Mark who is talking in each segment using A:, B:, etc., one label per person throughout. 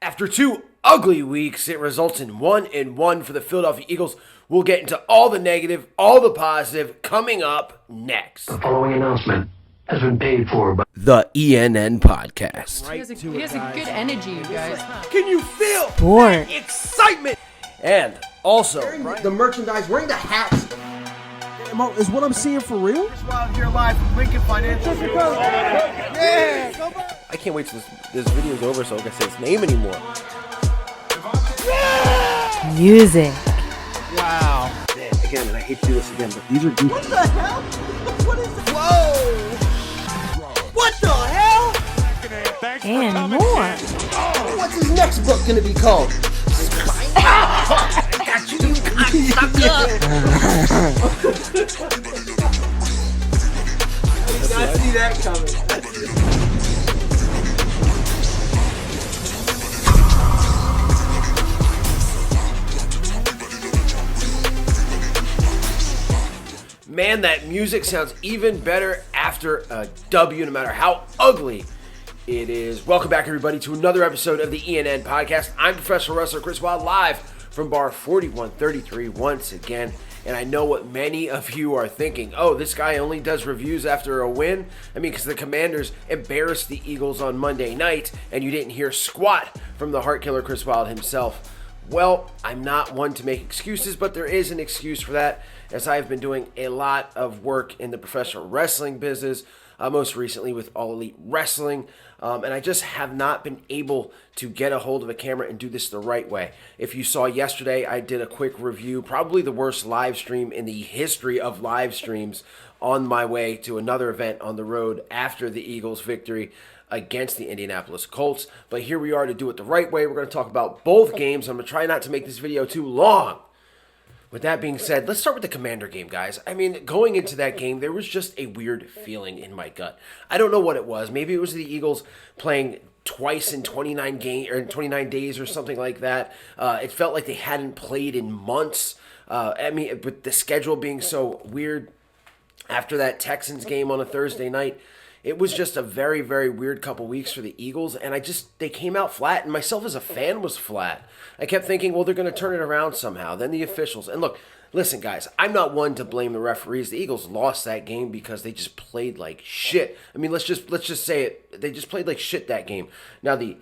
A: After 2 ugly weeks, it results in 1-1 for the Philadelphia Eagles. We'll get into all the negative, all the positive, coming up next.
B: The following announcement has been paid for by
A: The ENN Podcast.
C: He has a good energy, you guys.
A: Can you feel
D: Sport.
A: that excitement? And also,
E: The merchandise, wearing the hats.
F: Is what I'm seeing for real?
E: Here live from Lincoln Financial.
A: I can't wait till this video's over so I can say his name anymore.
D: Music.
E: Wow.
A: Man, again, and I hate to do this again, but these are goofy.
E: What the hell? What is that? Whoa! What the hell?
D: And more.
E: What's his next book gonna be called? I did not see that coming.
A: Man, that music sounds even better after a W, no matter how ugly it is. Welcome back, everybody, to another episode of the ENN Podcast. I'm professional wrestler Chris Wild, live from bar 4133 once again. And I know what many of you are thinking. Oh, this guy only does reviews after a win? I mean, because the Commanders embarrassed the Eagles on Monday night, and you didn't hear squat from the heart killer Chris Wild himself. Well, I'm not one to make excuses, but there is an excuse for that, as I've been doing a lot of work in the professional wrestling business, most recently with All Elite Wrestling, and I just have not been able to get a hold of a camera and do this the right way. If you saw yesterday, I did a quick review, probably the worst live stream in the history of live streams, on my way to another event on the road after the Eagles' victory against the Indianapolis Colts. But here we are to do it the right way. We're going to talk about both games. I'm going to try not to make this video too long. With that being said, let's start with the Commander game, guys. I mean, going into that game, there was just a weird feeling in my gut. I don't know what it was. Maybe it was the Eagles playing twice in 29 days or something like that. It felt like they hadn't played in months. I mean, with the schedule being so weird after that Texans game on a Thursday night, it was just a very, very weird couple weeks for the Eagles, and they came out flat, and myself as a fan was flat. I kept thinking, well, they're going to turn it around somehow. Then the officials. And look, listen, guys, I'm not one to blame the referees. The Eagles lost that game because they just played like shit. I mean, let's just say it. They just played like shit that game. Now, the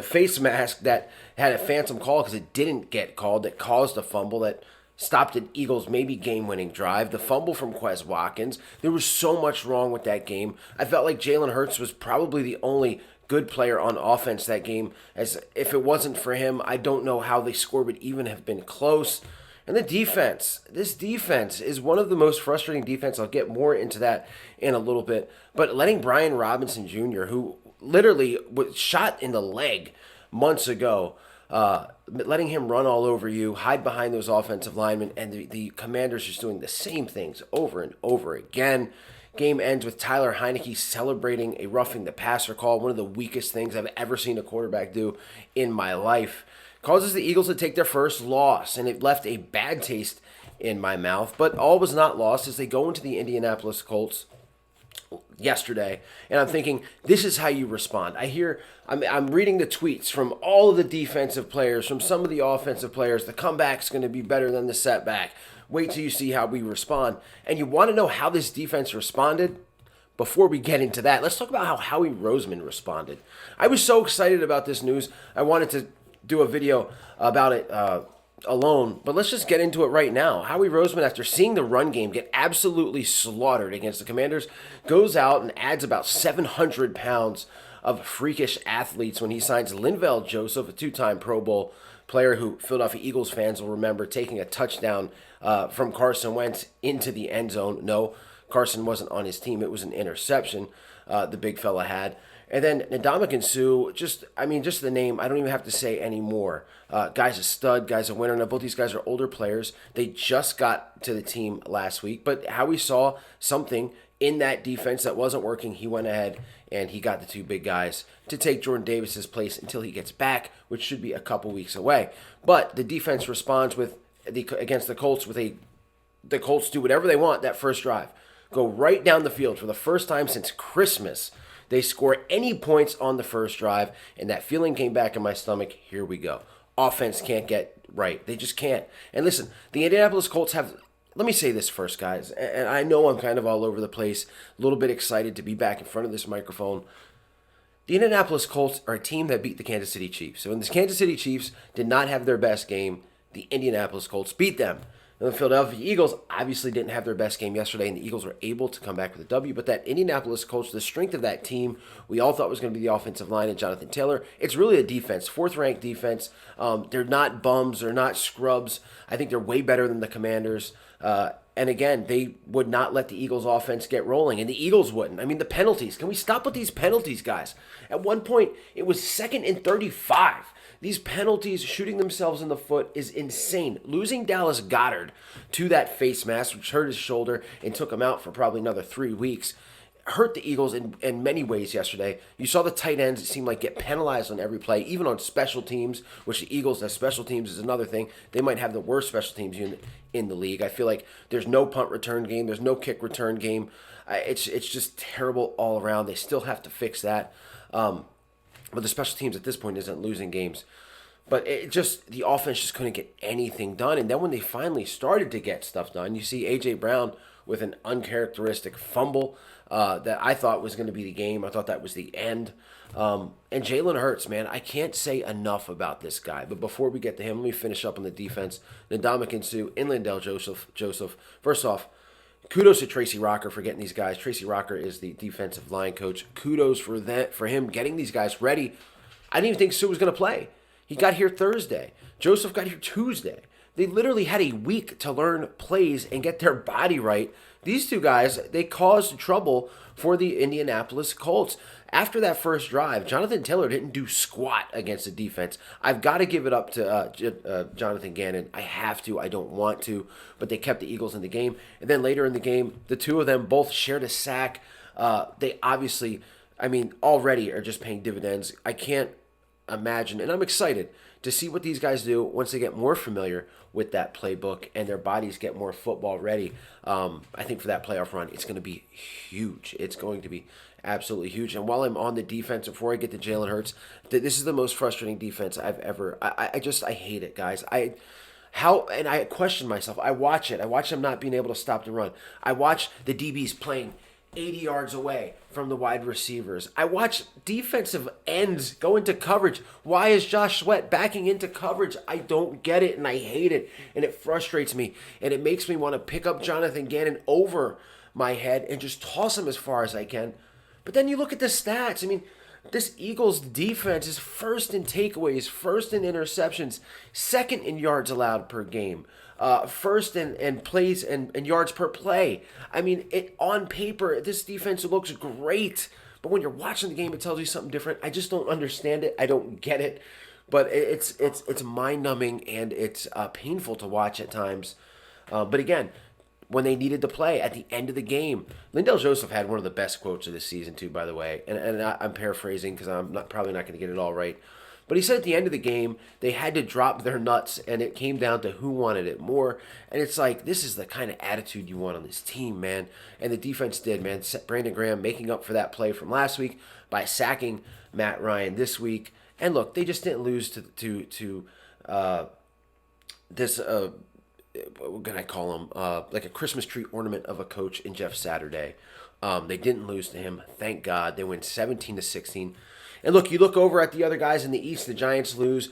A: face mask that had a phantom call because it didn't get called, that caused a fumble, that stopped an Eagles maybe game-winning drive. The fumble from Quez Watkins. There was so much wrong with that game. I felt like Jalen Hurts was probably the only good player on offense that game. As if it wasn't for him, I don't know how the score would even have been close. And the defense. This defense is one of the most frustrating defense. I'll get more into that in a little bit. But letting Brian Robinson Jr., who literally was shot in the leg months ago, letting him run all over you, hide behind those offensive linemen, and the Commanders just doing the same things over and over again. Game ends with Tyler Heineke celebrating a roughing the passer call, one of the weakest things I've ever seen a quarterback do in my life. Causes the Eagles to take their first loss, and it left a bad taste in my mouth. But all was not lost as they go into the Indianapolis Colts yesterday, and I'm thinking, this is how you respond. I'm reading the tweets from all of the defensive players, from some of the offensive players. The comeback's going to be better than the setback. Wait till you see how we respond. And you want to know how this defense responded? Before we get into that, let's talk about how Howie Roseman responded. I was so excited about this news. I wanted to do a video about it alone, but let's just get into it right now. Howie Roseman, after seeing the run game get absolutely slaughtered against the Commanders, goes out and adds about 700 pounds of freakish athletes when he signs Linval Joseph, a two-time Pro Bowl player who Philadelphia Eagles fans will remember taking a touchdown from Carson Wentz into the end zone. No, Carson wasn't on his team. It was an interception the big fella had. And then Ndamukong Suh, just the name, I don't even have to say anymore. Guy's a stud, guy's a winner. Now, both these guys are older players. They just got to the team last week. But Howie saw something in that defense that wasn't working. He went ahead and he got the two big guys to take Jordan Davis's place until he gets back, which should be a couple weeks away. But the defense responds against the Colts the Colts do whatever they want that first drive. Go right down the field for the first time since Christmas. They score any points on the first drive, and that feeling came back in my stomach. Here we go. Offense can't get right. They just can't. And listen, the Indianapolis Colts have... Let me say this first, guys, and I know I'm kind of all over the place, a little bit excited to be back in front of this microphone. The Indianapolis Colts are a team that beat the Kansas City Chiefs. So when the Kansas City Chiefs did not have their best game, the Indianapolis Colts beat them. And the Philadelphia Eagles obviously didn't have their best game yesterday, and the Eagles were able to come back with a W. But that Indianapolis Colts, the strength of that team, we all thought was going to be the offensive line and Jonathan Taylor. It's really a defense, fourth-ranked defense. They're not bums. They're not scrubs. I think they're way better than the Commanders. And again, they would not let the Eagles offense get rolling, and the Eagles wouldn't. I mean, the penalties. Can we stop with these penalties, guys? At one point, it was 2nd and 35. These penalties, shooting themselves in the foot, is insane. Losing Dallas Goedert to that face mask, which hurt his shoulder and took him out for probably another 3 weeks, hurt the Eagles in many ways yesterday. You saw the tight ends, it seemed like, get penalized on every play, even on special teams, which the Eagles, as special teams is another thing. They might have the worst special teams unit in the league. I feel like there's no punt return game. There's no kick return game. It's just terrible all around. They still have to fix that. But the special teams at this point isn't losing games. But the offense just couldn't get anything done. And then when they finally started to get stuff done, you see A.J. Brown with an uncharacteristic fumble that I thought was going to be the game. I thought that was the end. And Jalen Hurts, man, I can't say enough about this guy. But before we get to him, let me finish up on the defense. Ndamukong Suh and Lindell Joseph. First off, kudos to Tracy Rocker for getting these guys. Tracy Rocker is the defensive line coach. Kudos for him getting these guys ready. I didn't even think Suh was going to play. He got here Thursday. Joseph got here Tuesday. They literally had a week to learn plays and get their body right. These two guys, they caused trouble for the Indianapolis Colts. After that first drive, Jonathan Taylor didn't do squat against the defense. I've got to give it up to Jonathan Gannon. I have to. I don't want to. But they kept the Eagles in the game. And then later in the game, the two of them both shared a sack. They obviously, already are just paying dividends. I can't imagine, and I'm excited to see what these guys do once they get more familiar with that playbook and their bodies get more football ready. I think for that playoff run, it's going to be huge. It's going to be absolutely huge. And while I'm on the defense, before I get to Jalen Hurts, this is the most frustrating defense I've ever. I hate it, guys. I question myself. I watch it. I watch them not being able to stop the run. I watch the DBs playing 80 yards away from the wide receivers. I watch defensive ends go into coverage. Why is Josh Sweat backing into coverage? I don't get it, and I hate it, and it frustrates me, and it makes me want to pick up Jonathan Gannon over my head and just toss him as far as I can. But then you look at the stats. This Eagles defense is first in takeaways, first in interceptions, second in yards allowed per game. First in plays and yards per play. On paper, this defense looks great, but when you're watching the game, it tells you something different. I just don't understand it. I don't get it, but it's mind-numbing and it's painful to watch at times. But again, when they needed to play at the end of the game, Lindell Joseph had one of the best quotes of the season too, by the way, and I'm paraphrasing because I'm probably not going to get it all right. But he said at the end of the game, they had to drop their nuts, and it came down to who wanted it more. And it's like, this is the kind of attitude you want on this team, man. And the defense did, man. Brandon Graham making up for that play from last week by sacking Matt Ryan this week. And look, they just didn't lose to this, what can I call him, like a Christmas tree ornament of a coach in Jeff Saturday. They didn't lose to him, thank God. They win 17-16. And look, you look over at the other guys in the East, the Giants lose,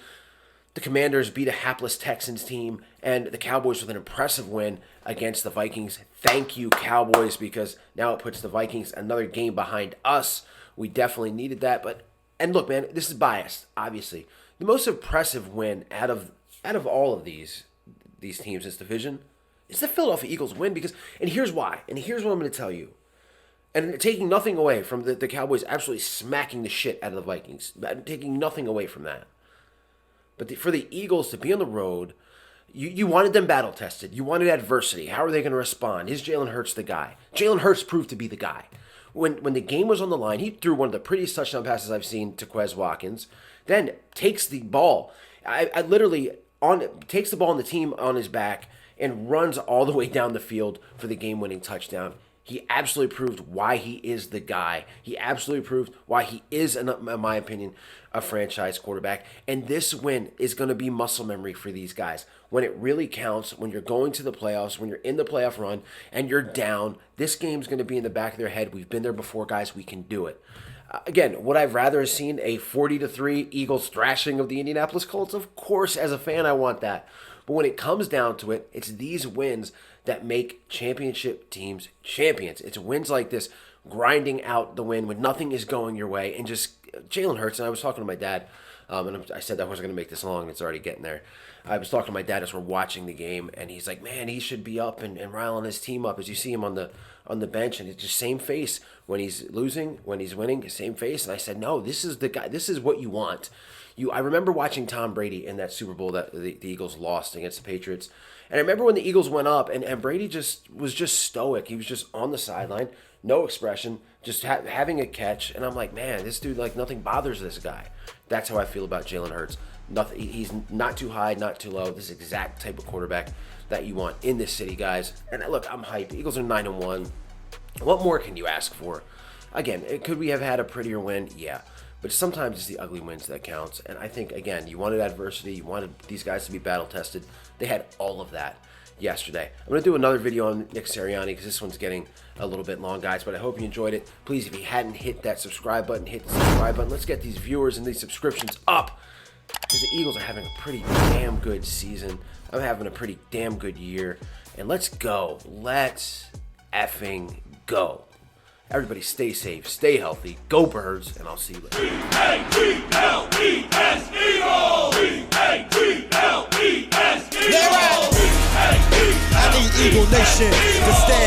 A: the Commanders beat a hapless Texans team, and the Cowboys with an impressive win against the Vikings. Thank you, Cowboys, because now it puts the Vikings another game behind us. We definitely needed that. And look, man, this is biased, obviously. The most impressive win out of all of these teams, this division, is the Philadelphia Eagles win, and here's why, and here's what I'm going to tell you. And taking nothing away from the Cowboys absolutely smacking the shit out of the Vikings. Taking nothing away from that. But for the Eagles to be on the road, you wanted them battle-tested. You wanted adversity. How are they going to respond? Is Jalen Hurts the guy? Jalen Hurts proved to be the guy. When the game was on the line, he threw one of the prettiest touchdown passes I've seen to Quez Watkins. Then takes the ball. Takes the ball on the team on his back and runs all the way down the field for the game-winning touchdown. He absolutely proved why he is the guy. He absolutely proved why he is, in my opinion, a franchise quarterback. And this win is going to be muscle memory for these guys. When it really counts, when you're going to the playoffs, when you're in the playoff run, and you're down, this game's going to be in the back of their head. We've been there before, guys. We can do it. Again, would I rather have seen a 40-3 Eagles thrashing of the Indianapolis Colts? Of course, as a fan, I want that. But when it comes down to it, it's these wins that make championship teams champions. It's wins like this, grinding out the win when nothing is going your way. And just Jalen Hurts, and I was talking to my dad, and I said I wasn't going to make this long, and it's already getting there. I was talking to my dad as we're watching the game, and he's like, man, he should be up and riling his team up. As you see him on the bench, and it's just same face when he's losing, when he's winning, same face. And I said, no, this is the guy. This is what you want. I remember watching Tom Brady in that Super Bowl that the Eagles lost against the Patriots. And I remember when the Eagles went up, and Brady was just stoic. He was just on the sideline, no expression, just having a catch. And I'm like, man, this dude, like, nothing bothers this guy. That's how I feel about Jalen Hurts. Nothing. He's not too high, not too low. This is the exact type of quarterback that you want in this city, guys. And look, I'm hyped. The Eagles are 9-1. What more can you ask for? Again, could we have had a prettier win? Yeah. But sometimes it's the ugly wins that counts. And I think, again, you wanted adversity. You wanted these guys to be battle-tested. They had all of that yesterday. I'm going to do another video on Nick Sirianni because this one's getting a little bit long, guys. But I hope you enjoyed it. Please, if you hadn't hit that subscribe button, hit the subscribe button. Let's get these viewers and these subscriptions up because the Eagles are having a pretty damn good season. I'm having a pretty damn good year. And let's go. Let's effing go. Everybody stay safe, stay healthy, go Birds, and I'll see you later.
G: E-A-G-L-E-S, Eagles! E-A-G-L-E-S, Eagles!
E: I need Eagle Nation to stand.